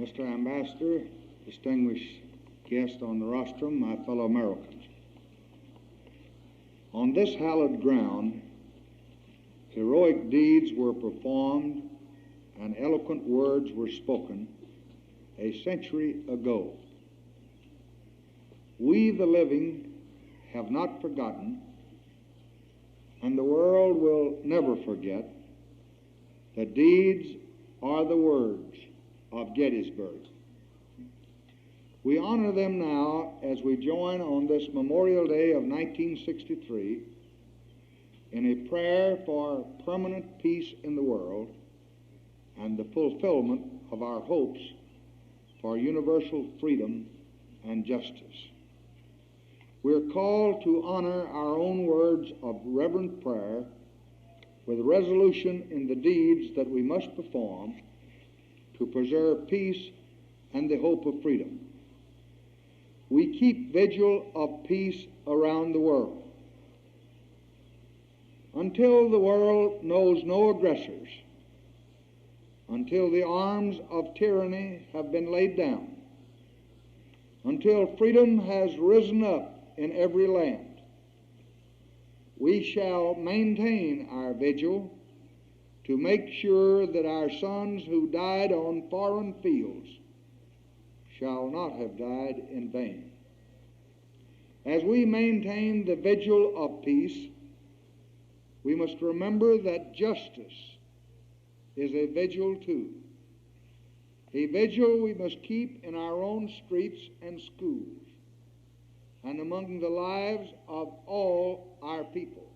Mr. Ambassador, distinguished guests on the rostrum, my fellow Americans. On this hallowed ground, heroic deeds were performed and eloquent words were spoken a century ago. We, the living, have not forgotten, and the world will never forget, the deeds or the words of Gettysburg. We honor them now as we join on this Memorial Day of 1963 in a prayer for permanent peace in the world and the fulfillment of our hopes for universal freedom and justice. We're called to honor our own words of reverent prayer with resolution in the deeds that we must perform to preserve peace and the hope of freedom. We keep vigil of peace around the world. Until the world knows no aggressors, until the arms of tyranny have been laid down, until freedom has risen up in every land, we shall maintain our vigil to make sure that our sons who died on foreign fields shall not have died in vain. As we maintain the vigil of peace, we must remember that justice is a vigil too. A vigil we must keep in our own streets and schools and among the lives of all our people,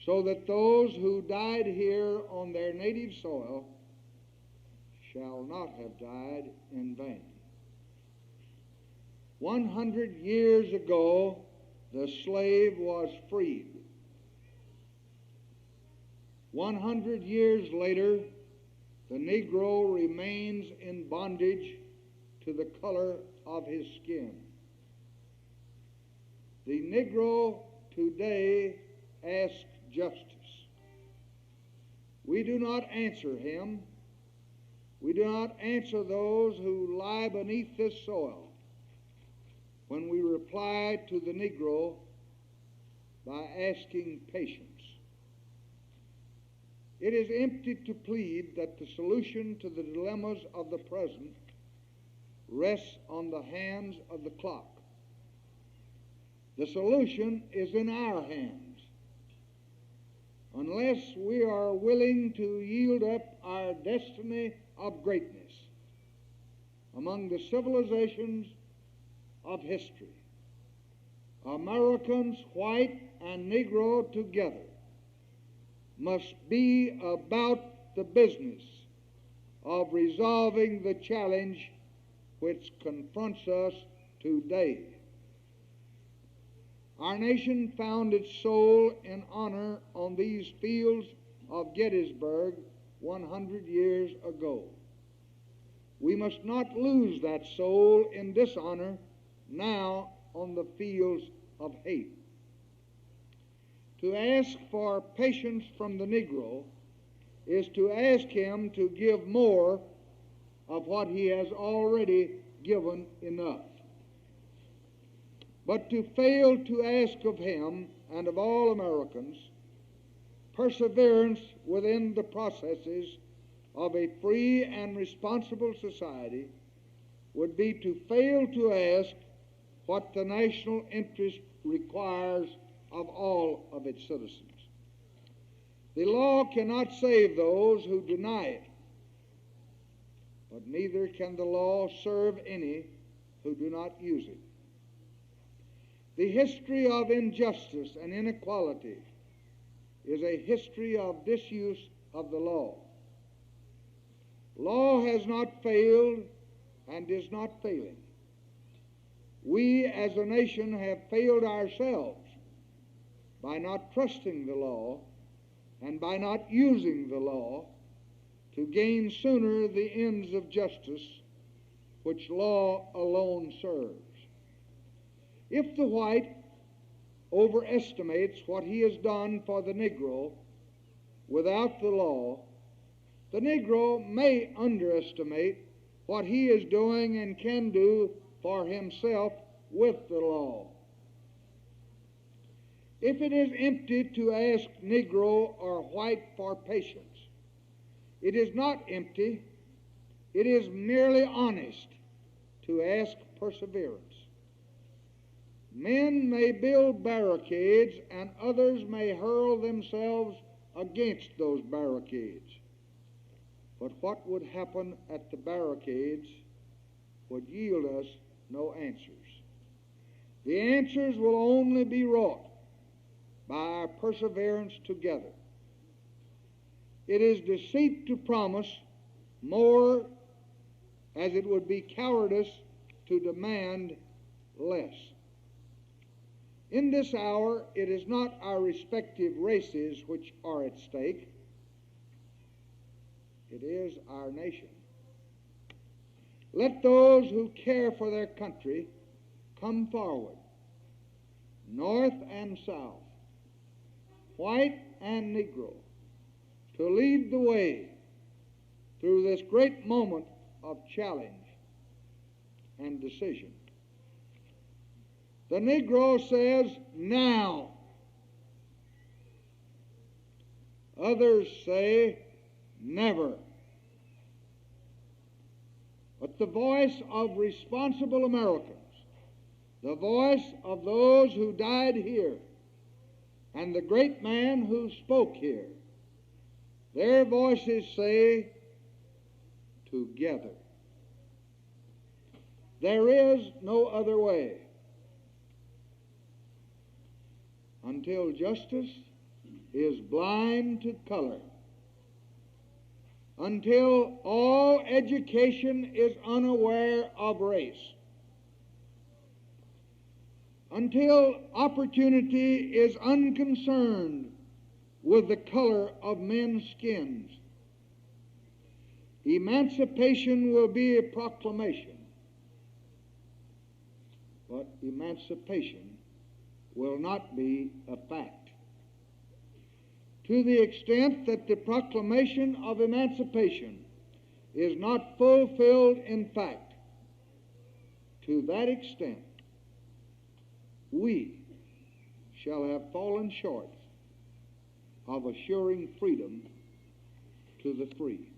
so that those who died here on their native soil shall not have died in vain. 100 years ago, the slave was freed. 100 years later, the Negro remains in bondage to the color of his skin. The Negro today asks justice. We do not answer him. We do not answer those who lie beneath this soil when we reply to the Negro by asking patience. It is empty to plead that the solution to the dilemmas of the present rests on the hands of the clock. The solution is in our hands. Unless we are willing to yield up our destiny of greatness among the civilizations of history, Americans, white and Negro together, must be about the business of resolving the challenge which confronts us today. Our nation found its soul in honor on these fields of Gettysburg 100 years ago. We must not lose that soul in dishonor now on the fields of hate. To ask for patience from the Negro is to ask him to give more of what he has already given enough. But to fail to ask of him and of all Americans perseverance within the processes of a free and responsible society would be to fail to ask what the national interest requires of all of its citizens. The law cannot save those who deny it, but neither can the law serve any who do not use it. The history of injustice and inequality is a history of disuse of the law. Law has not failed and is not failing. We as a nation have failed ourselves by not trusting the law and by not using the law to gain sooner the ends of justice which law alone serves. If the white overestimates what he has done for the Negro without the law, the Negro may underestimate what he is doing and can do for himself with the law. If it is empty to ask Negro or white for patience, it is not empty, it is merely honest to ask perseverance. Men may build barricades and others may hurl themselves against those barricades. But what would happen at the barricades would yield us no answers. The answers will only be wrought by our perseverance together. It is deceit to promise more, as it would be cowardice to demand less. In this hour, it is not our respective races which are at stake. It is our nation. Let those who care for their country come forward, North and South, white and Negro, to lead the way through this great moment of challenge and decision. The Negro says, now. Others say, never. But the voice of responsible Americans, the voice of those who died here, and the great man who spoke here, their voices say, together. There is no other way. Until justice is blind to color, until all education is unaware of race, until opportunity is unconcerned with the color of men's skins, emancipation will be a proclamation, but emancipation will not be a fact. To the extent that the proclamation of emancipation is not fulfilled in fact, to that extent we shall have fallen short of assuring freedom to the free.